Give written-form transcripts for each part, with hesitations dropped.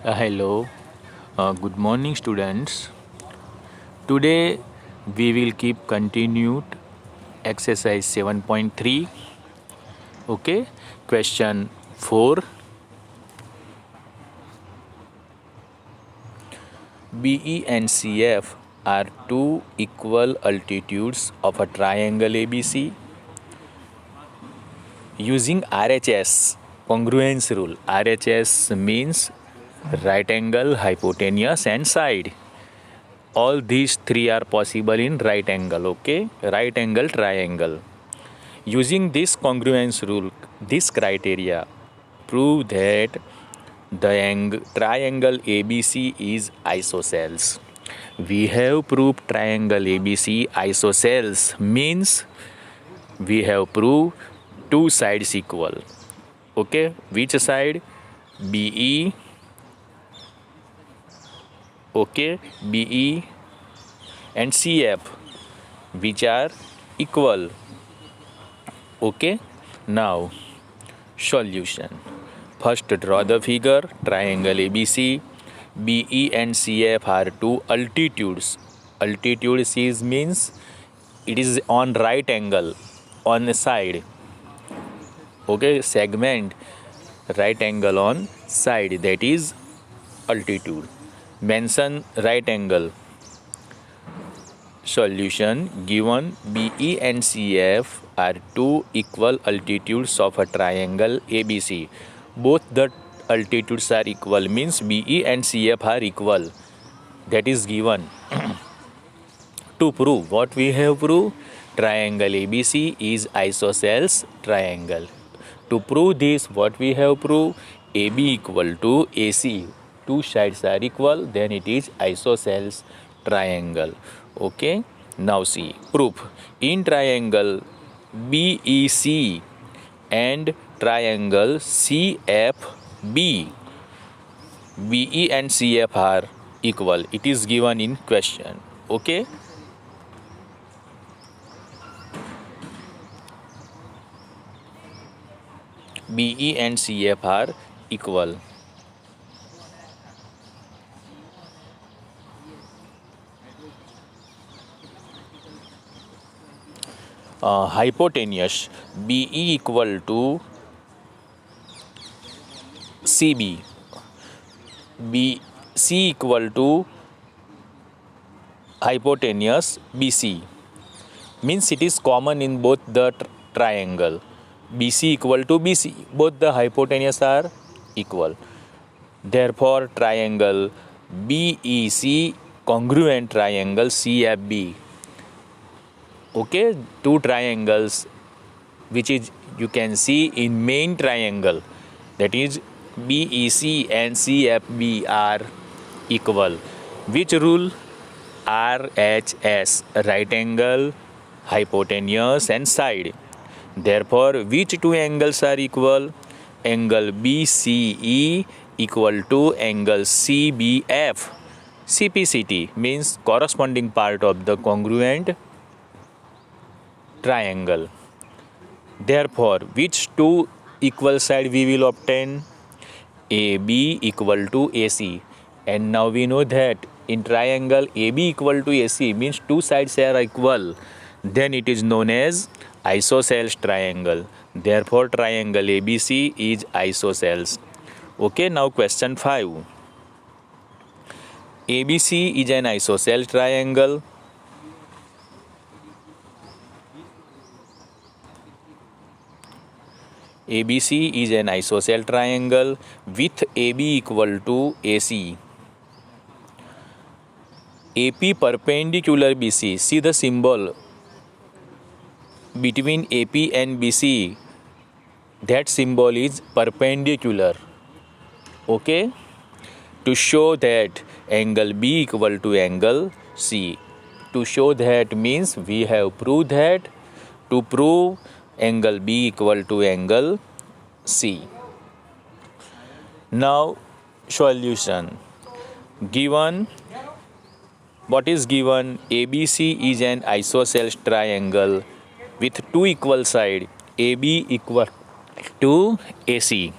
Hello, good morning, students. Today we will keep continued exercise 7.3. Okay, question 4. BE and CF are two equal altitudes of a triangle ABC. Using RHS congruence rule. RHS means right angle, hypotenuse, and side. All these three are possible in right angle. Okay, right angle triangle. Using this congruence rule, this criteria prove that the triangle ABC is isosceles. We have proved triangle ABC isosceles means we have proved two sides equal. Okay, which side? BE. Okay, BE and CF, which are equal. Okay, now solution. First, draw the figure. Triangle ABC. BE and CF are two altitudes. Altitude is means it is on right angle on the side. Okay, segment right angle on side, that is altitude. Mention right angle. Solution given BE and CF are two equal altitudes of a triangle ABC. Both the altitudes are equal means BE and CF are equal. That is given. To prove what we have proved, triangle ABC is isosceles triangle. To prove this, what we have proved, AB equal to AC. Two sides are equal, then it is isosceles triangle. Okay, now see proof. In triangle BEC and triangle CFB, BE and CF are equal. It is given in question. Okay. BE and CF are equal. Hypotenuse BE equal to CB. BC equal to hypotenuse BC. Means it is common in both the triangle. BC equal to BC. Both the hypotenuse are equal. Therefore, triangle BEC congruent triangle CFB. Okay, two triangles which is you can see in main triangle, that is BEC and CFB are equal. Which rule? RHS, right angle, hypotenuse and side. Therefore, which two angles are equal? Angle BCE equal to angle CBF. CPCT means corresponding part of the congruent triangle. Therefore, which two equal side we will obtain? AB equal to AC. And now we know that in triangle AB equal to AC means two sides are equal. Then it is known as isosceles triangle. Therefore, triangle ABC is isosceles. Okay, now question 5. ABC is an isosceles triangle. ABC is an isosceles triangle with AB equal to AC. AP perpendicular BC. See the symbol between AP and BC. That symbol is perpendicular. Okay. To show that angle B equal to angle C. To show that means we have proved that. To prove angle B equal to angle C. Now solution. Given, what is given? ABC is an isosceles triangle with two equal sides. AB equal to AC.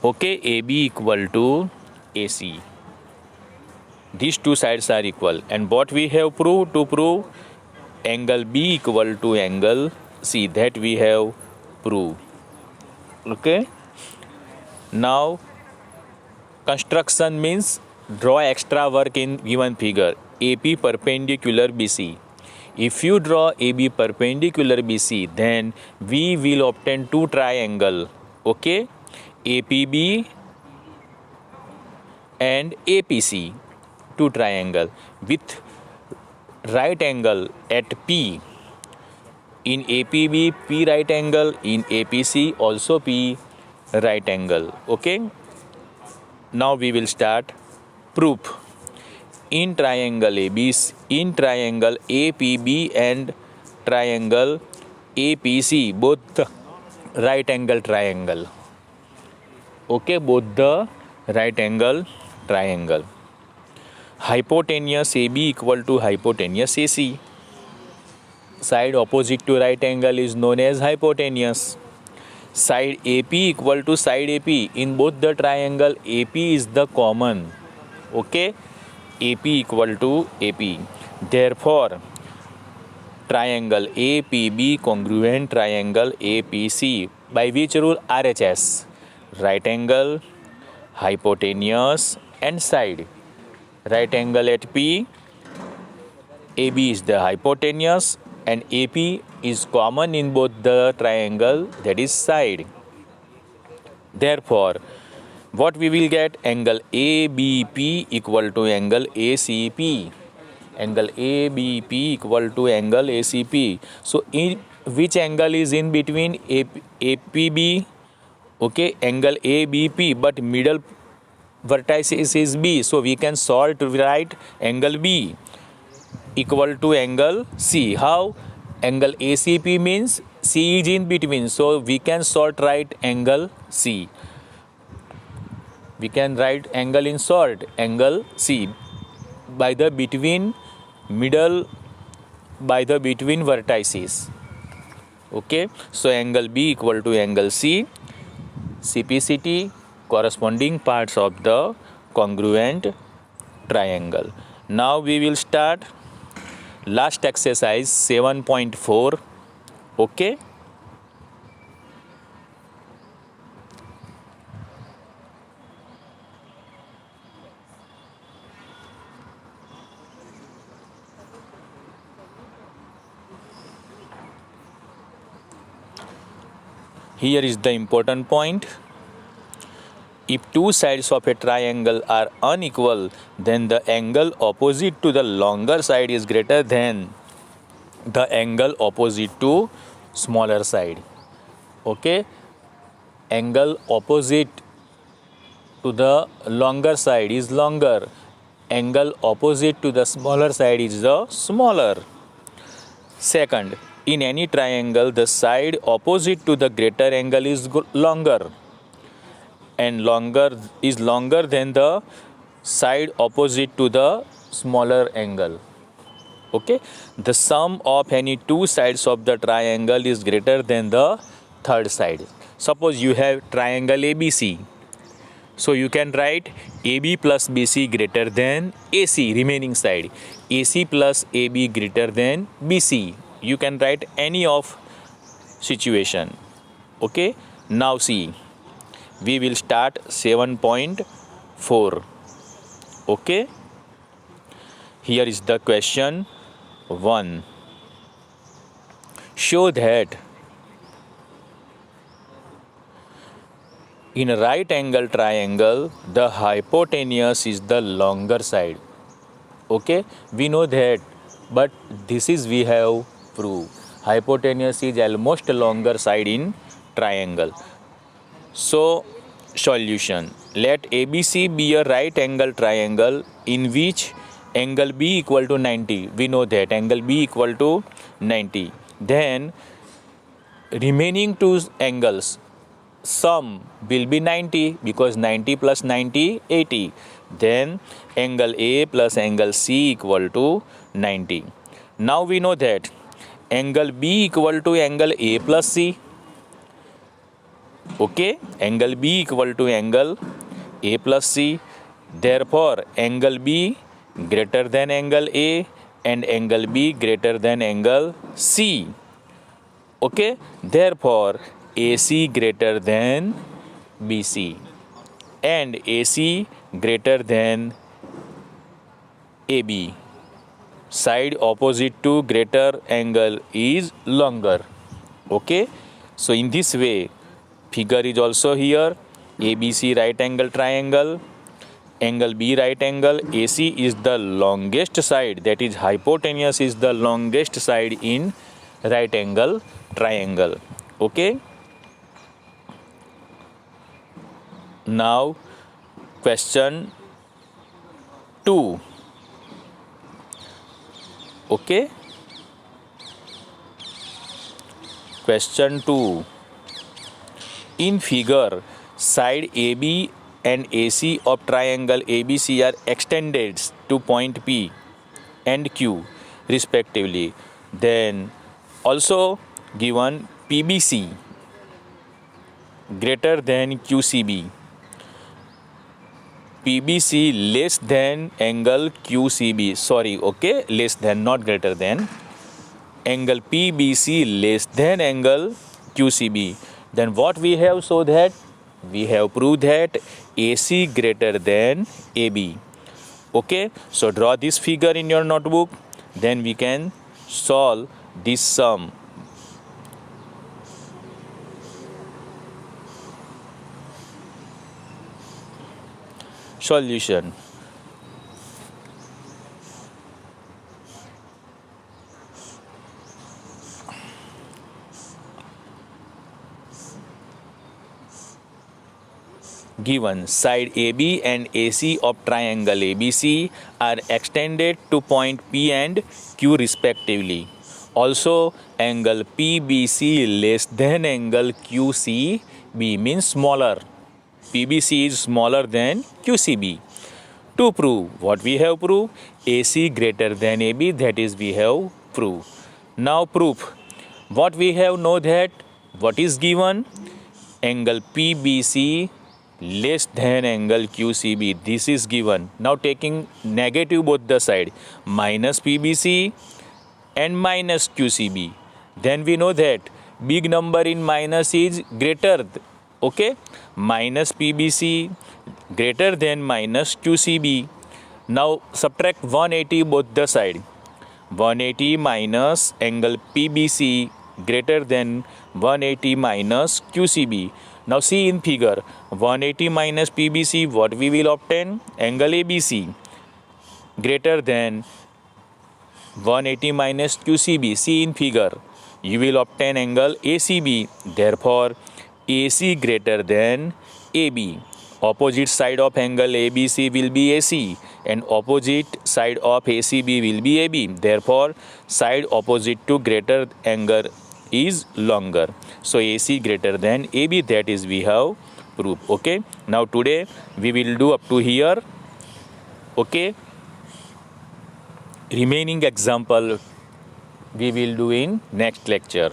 Okay, AB equal to AC. These two sides are equal. And what we have proved? To prove angle B equal to angle C, that we have proved. Okay. Now construction means draw extra work in given figure. AP perpendicular BC. If you draw AB perpendicular BC, then we will obtain two triangle. Okay, APB and APC, two triangle with right angle at P. In APB, P right angle. In APC, also P right angle. Okay. Now we will start proof. In triangle APB and triangle APC, both the right angle triangle. Okay, both the right angle triangle. Hypotenuse AB equal to hypotenuse AC. Side opposite to right angle is known as hypotenuse. Side AP equal to side AP. In both the triangle, AP is the common. Okay, AP equal to AP. Therefore, triangle APB congruent triangle APC. By which rule? RHS. Right angle, hypotenuse and side. Right angle at P, AB is the hypotenuse and AP is common in both the triangle, that is side. Therefore, what we will get? Angle ABP equal to angle ACP. Angle ABP equal to angle ACP. So, which angle is in between APB? Okay, angle ABP, but middle vertices is B. So, we can solve to write angle B equal to angle C. How? Angle ACP means C is in between. So, we can solve write angle C. We can write angle in short, angle C, by the between middle, by the between vertices. Okay, so angle B equal to angle C. CPCT, corresponding parts of the congruent triangle. Now we will start last exercise 7.4. Okay. Here is the important point. If two sides of a triangle are unequal, then the angle opposite to the longer side is greater than the angle opposite to smaller side. Okay, angle opposite to the longer side is longer, angle opposite to the smaller side is the smaller. Second, in any triangle, the side opposite to the greater angle is longer, and longer than the side opposite to the smaller angle. Okay, the sum of any two sides of the triangle is greater than the third side. Suppose you have triangle ABC, so you can write AB plus BC greater than AC, remaining side. AC plus AB greater than BC. You can write any of situation. Okay, now see, we will start 7.4. Okay, here is the question 1. Show that in a right angle triangle, the hypotenuse is the longer side. Okay, we know that, but this is we have proved. Hypotenuse is almost longer side in triangle. So, solution. Let ABC be a right angle triangle in which angle B equal to 90. We know that angle B equal to 90. Then remaining two angles, sum will be 90 because 90 plus 90, 80. Then angle A plus angle C equal to 90. Now we know that angle B equal to angle A plus C. Okay, angle B equal to angle A plus C. Therefore, angle B greater than angle A and angle B greater than angle C. Okay, therefore AC greater than BC and AC greater than AB. Side opposite to greater angle is longer. Okay, so in this way, figure is also here. ABC right angle triangle, angle B right angle, AC is the longest side, that is hypotenuse is the longest side in right angle triangle. Okay, now question 2. Okay, question 2. In figure, side AB and AC of triangle ABC are extended to point P and Q respectively. Then also given PBC greater than QCB. PBC less than angle QCB. Sorry, okay, less than, not greater than. Angle PBC less than angle QCB. Then what we have, so that we have proved that AC greater than AB. Okay, so draw this figure in your notebook, then we can solve this sum. Solution. Given side AB and AC of triangle ABC are extended to point P and Q respectively. Also, angle PBC less than angle QCB means smaller. PBC is smaller than QCB. To prove what we have proved, AC greater than AB, that is we have proved. Now proof. What we have know that what is given, angle PBC less than angle QCB, this is given. Now taking negative both the side, minus PBC and minus QCB, then we know that big number in minus is greater, okay, minus PBC greater than minus QCB. Now subtract 180 both the side, 180 minus angle PBC greater than 180 minus QCB. Now see in figure, 180 minus PBC, what we will obtain? Angle ABC greater than 180 minus QCB. See in figure, you will obtain angle ACB. Therefore, AC greater than AB. Opposite side of angle ABC will be AC and opposite side of ACB will be AB. Therefore, side opposite to greater angle is longer. So AC greater than AB, that is we have proved. Okay, now today we will do up to here. Okay, remaining example we will do in next lecture.